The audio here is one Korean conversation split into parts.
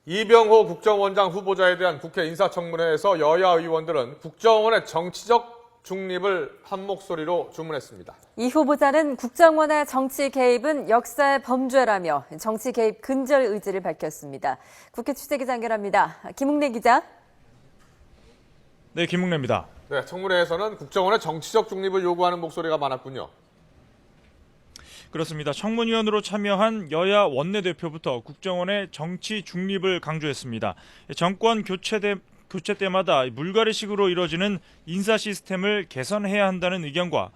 이병호 국정원장 후보자에 대한 국회 인사청문회에서 여야 의원들은 국정원의 정치적 중립을 한 목소리로 주문했습니다. 이 후보자는 국정원의 정치 개입은 역사의 범죄라며 정치 개입 근절 의지를 밝혔습니다. 국회 취재기자 연결합니다. 김웅래 기자. 네, 김웅래입니다. 네, 청문회에서는 국정원의 정치적 중립을 요구하는 목소리가 많았군요. 그렇습니다. 청문위원으로 참여한 여야 원내대표부터 국정원의 정치 중립을 강조했습니다. 정권 교체 때마다 물갈이식으로 이뤄지는 인사 시스템을 개선해야 한다는 의견과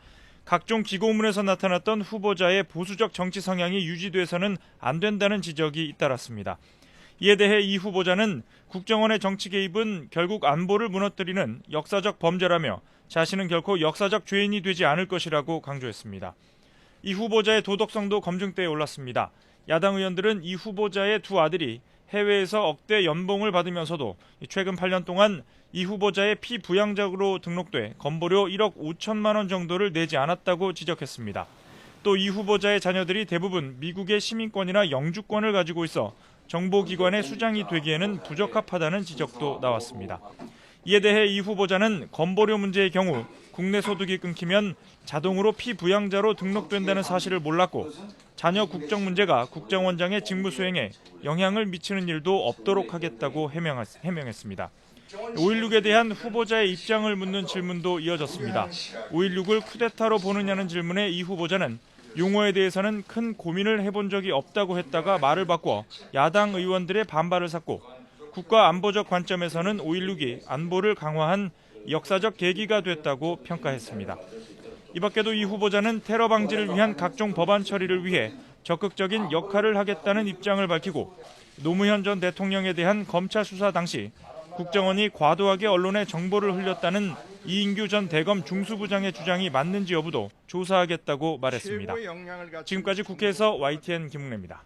각종 기고문에서 나타났던 후보자의 보수적 정치 성향이 유지돼서는 안 된다는 지적이 잇따랐습니다. 이에 대해 이 후보자는 국정원의 정치 개입은 결국 안보를 무너뜨리는 역사적 범죄라며 자신은 결코 역사적 죄인이 되지 않을 것이라고 강조했습니다. 이 후보자의 도덕성도 검증대에 올랐습니다. 야당 의원들은 이 후보자의 두 아들이 해외에서 억대 연봉을 받으면서도 최근 8년 동안 이 후보자의 피부양자로 등록돼 건보료 1억 5천만 원 정도를 내지 않았다고 지적했습니다. 또 이 후보자의 자녀들이 대부분 미국의 시민권이나 영주권을 가지고 있어 정보기관의 수장이 되기에는 부적합하다는 지적도 나왔습니다. 이에 대해 이 후보자는 건보료 문제의 경우 국내 소득이 끊기면 자동으로 피부양자로 등록된다는 사실을 몰랐고 자녀 국적 문제가 국정원장의 직무 수행에 영향을 미치는 일도 없도록 하겠다고 해명했습니다. 5.16에 대한 후보자의 입장을 묻는 질문도 이어졌습니다. 5.16을 쿠데타로 보느냐는 질문에 이 후보자는 용어에 대해서는 큰 고민을 해본 적이 없다고 했다가 말을 바꿔 야당 의원들의 반발을 샀고 국가 안보적 관점에서는 5.16이 안보를 강화한 역사적 계기가 됐다고 평가했습니다. 이 밖에도 이 후보자는 테러 방지를 위한 각종 법안 처리를 위해 적극적인 역할을 하겠다는 입장을 밝히고 노무현 전 대통령에 대한 검찰 수사 당시 국정원이 과도하게 언론에 정보를 흘렸다는 이인규 전 대검 중수부장의 주장이 맞는지 여부도 조사하겠다고 말했습니다. 지금까지 국회에서 YTN 김웅래입니다.